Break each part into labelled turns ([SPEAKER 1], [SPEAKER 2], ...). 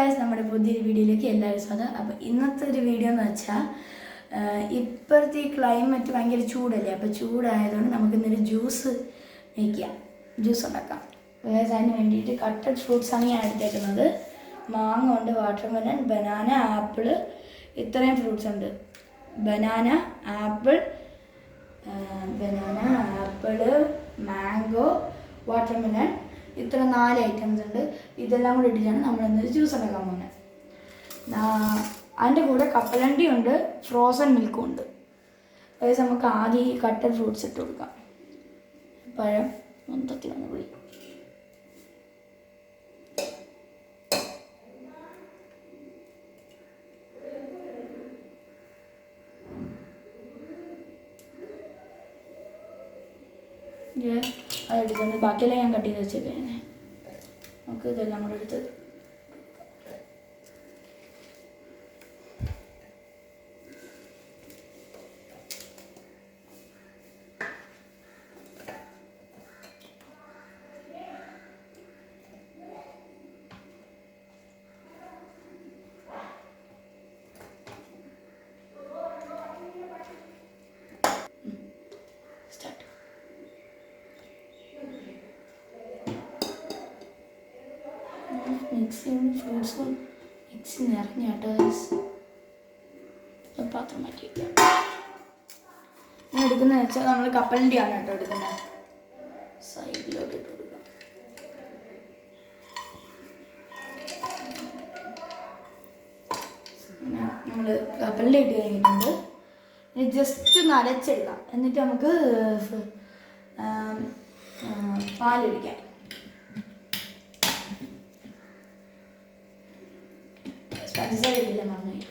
[SPEAKER 1] Guys, നമ്മുടെ പുതിയൊരു വീഡിയോയിലേക്ക് എല്ലാവരും സ്വാഗതം. അപ്പോൾ ഇന്നത്തെ ഒരു വീഡിയോ എന്ന് വെച്ചാൽ ഇപ്പോഴത്തെ ഈ ക്ലൈമറ്റ് ഭയങ്കര ചൂടല്ലേ. അപ്പോൾ ചൂടായതുകൊണ്ട് നമുക്കിന്നൊരു ജ്യൂസ് വയ്ക്കാം, ജ്യൂസ് ഉണ്ടാക്കാം. ഗൈസ്, അതിന് വേണ്ടിയിട്ട് കട്ടഡ് ഫ്രൂട്ട്സാണ് ഞാൻ എടുത്തേക്കുന്നത്. മാങ്ങ ഉണ്ട്, വാട്ടർമെലൺ, ബനാന, ആപ്പിൾ, ഇത്രയും ഫ്രൂട്ട്സ് ഉണ്ട്. ബനാന, ആപ്പിൾ, മാംഗോ, വാട്ടർമെലൺ, ഇത്ര 4 ഐറ്റംസ് ഉണ്ട്. ഇതെല്ലാം കൂടി ഇട്ടിട്ടാണ് നമ്മളിന്നൊരു ജ്യൂസ് ഉണ്ടാക്കാൻ പോകുന്നത്. അതിൻ്റെ കൂടെ കപ്പലണ്ടി ഉണ്ട്, ഫ്രോസൺ മിൽക്കും ഉണ്ട്. അതായത് നമുക്ക് ആദ്യം ഈ കട്ടഡ് ഫ്രൂട്ട്സ് ഇട്ട് കൊടുക്കാം. പഴം മൊത്തത്തിൽ ഒന്ന് പോയി. അതെടുക്കുന്നത് ബാക്കിയെല്ലാം ഞാൻ കട്ട് ചെയ്ത് വെച്ചേക്കേ. നമുക്ക് ഇതെല്ലാം കൂടെ എടുത്ത് മിക്സിയും ഫ്രൂട്ട്സും മിക്സി നിറഞ്ഞാട്ടോ പാത്രം മാറ്റി വയ്ക്കാം. ഞാൻ എടുക്കുന്നത് വെച്ചാൽ നമ്മൾ കപ്പലണ്ടിയാണ് കേട്ടോ എടുക്കുന്നത്. സൈഡിലോട്ട് ഇട്ട് കൊടുക്കാം. നമ്മൾ കപ്പലണ്ടി ഇട്ട് കഴിഞ്ഞിട്ടുണ്ട്. ഇനി ജസ്റ്റ് ഒന്ന് അരച്ചെടുക്കാം. എന്നിട്ട് നമുക്ക് പാലൊഴിക്കാം. പഞ്ചസാര ഇട്ടില്ല, മറന്നുപോയി.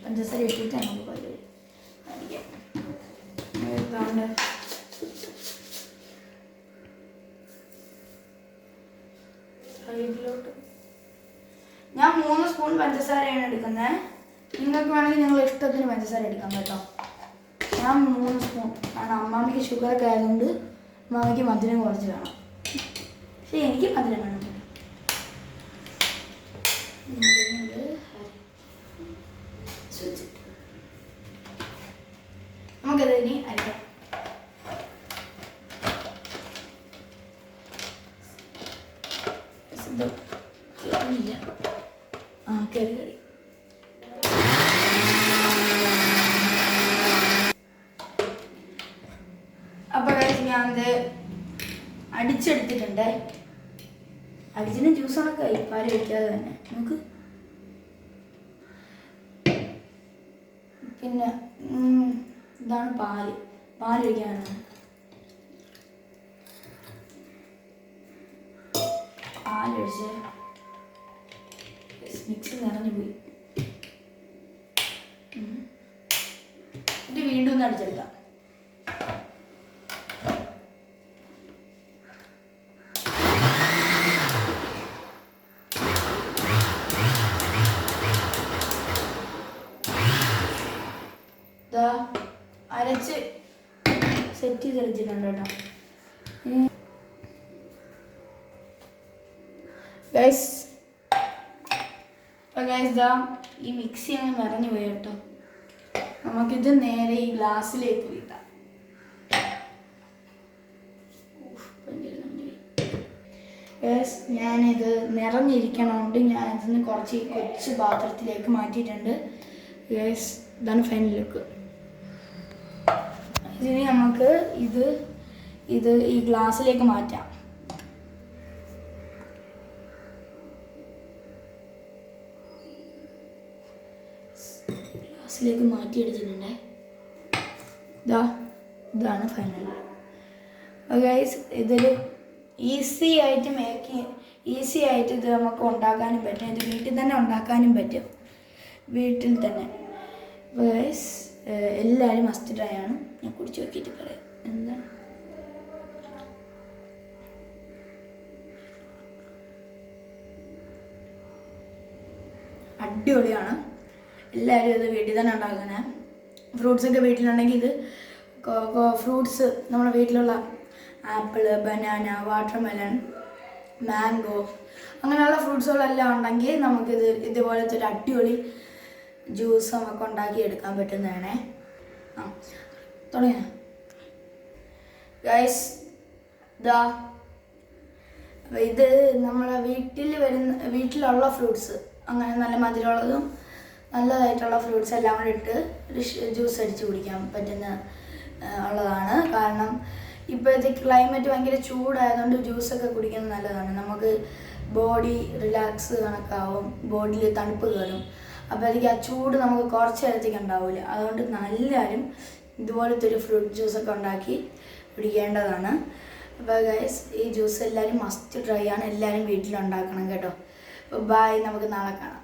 [SPEAKER 1] പഞ്ചസാര ഇട്ടിട്ട് നമുക്ക് പാല് അടിക്കാം. സൈഡിലോട്ട് ഞാൻ 3 സ്പൂൺ പഞ്ചസാരയാണ് എടുക്കുന്നത്. നിങ്ങൾക്ക് വേണമെങ്കിൽ നിങ്ങൾ ഇഷ്ടത്തിന് പഞ്ചസാര എടുക്കാം കേട്ടോ. ഞാൻ 3 സ്പൂൺ. കാരണം അമ്മാമ്മയ്ക്ക് ഷുഗറൊക്കെ ആയതുകൊണ്ട് അമ്മാമ്മയ്ക്ക് മധുരം കുറച്ച് വേണം. പക്ഷേ എനിക്ക് മധുരം വേണം. നമുക്കത് ഇനി അരിക്കാം. കറി അപ്പോൾ ഞാനത് അടിച്ചെടുത്തിട്ടുണ്ട്. അടിച്ചിന് ജ്യൂസാണൊക്കെ ആയി, പാല് കഴിക്കാതെ തന്നെ. നമുക്ക് പിന്നെ ഇതാണ് പാല് ഒഴിക്കാനാണ്. പാലൊഴിച്ച് മിക്സി നിറഞ്ഞു പോയി. ഇത് വീണ്ടും ഒന്ന് അടിച്ചെടുക്കാം. അരച്ച് സെറ്റ് ചെയ്ത് വെച്ചിട്ടുണ്ട് കേട്ടോ. ഗൈസ്, ഈ മിക്സി അങ്ങ് നിറഞ്ഞു പോയി കേട്ടോ. നമുക്കിത് നേരെ ഈ ഗ്ലാസ്സിലേക്ക് വീട്ടാം. ഗൈസ്, ഞാനിത് നിറഞ്ഞിരിക്കണോണ്ട് ഞാനിതിന് കുറച്ച് കൊച്ചു പാത്രത്തിലേക്ക് മാറ്റിയിട്ടുണ്ട്. ഗൈസ്, ഇതാണ് ഫൈനൽ ലുക്ക്. ഇതിന് നമുക്ക് ഇത് ഈ ഗ്ലാസ്സിലേക്ക് മാറ്റാം. ഗ്ലാസ്സിലേക്ക് മാറ്റിയെടുത്തിട്ടുണ്ട്. ഇതാണ് ഫൈനൽ. ഗൈസ്, ഇതിൽ ഈസി ആയിട്ട് ഇത് നമുക്ക് ഉണ്ടാക്കാനും പറ്റും. ഇത് വീട്ടിൽ തന്നെ ഉണ്ടാക്കാനും പറ്റും. വീട്ടിൽ തന്നെ. ഗൈസ്, എല്ലാവരും മസ്റ്റ് ട്രൈ ആണ്. ഞാൻ കുടിച്ച് നോക്കിയിട്ട് പറയാം എന്താണ്. അടിപൊളിയാണ്. എല്ലാവരും ഇത് വീട്ടിൽ തന്നെ ഉണ്ടാക്കണേ. ഫ്രൂട്ട്സൊക്കെ വീട്ടിലുണ്ടെങ്കിൽ ഇത് ഫ്രൂട്ട്സ് നമ്മുടെ വീട്ടിലുള്ള ആപ്പിൾ, ബനാന, വാട്ടർമെലൺ, മാംഗോ അങ്ങനെയുള്ള ഫ്രൂട്ട്സുകളെല്ലാം ഉണ്ടെങ്കിൽ നമുക്കിത് ഇതുപോലത്തെ ഒരു അടിപൊളി ജ്യൂസ് നമുക്ക് ഉണ്ടാക്കി എടുക്കാൻ പറ്റുന്നതാണേ. തുടങ്ങിയ ഗൈസ് ഇതാ, ഇത് നമ്മളെ വീട്ടിലുള്ള ഫ്രൂട്ട്സ്, അങ്ങനെ നല്ല മധുരമുള്ളതും നല്ലതായിട്ടുള്ള ഫ്രൂട്ട്സ് എല്ലാം കൂടെ ഇട്ട് ഒരു ജ്യൂസ് അടിച്ച് കുടിക്കാൻ പറ്റുന്ന ഉള്ളതാണ്. കാരണം ഇപ്പോഴത്തെ ക്ലൈമറ്റ് ഭയങ്കര ചൂടായതുകൊണ്ട് ജ്യൂസൊക്കെ കുടിക്കുന്നത് നല്ലതാണ്. നമുക്ക് ബോഡി റിലാക്സ് കണക്കാവും, ബോഡിയിൽ തണുപ്പ് കയറും. അപ്പോൾ ആ ചൂട് നമുക്ക് കുറച്ച് നേരത്തേക്ക് ഉണ്ടാവില്ല. അതുകൊണ്ട് എല്ലാവരും ഇതുപോലത്തെ ഒരു ഫ്രൂട്ട് ജ്യൂസൊക്കെ ഉണ്ടാക്കി കുടിക്കേണ്ടതാണ്. അപ്പോൾ ഗൈസ് ഈ ജ്യൂസ് എല്ലാവരും മസ്റ്റ് ട്രൈ ആണ്, എല്ലാവരും വീട്ടിലുണ്ടാക്കണം കേട്ടോ. ബൈ, നമുക്ക് നാളെ കാണാം.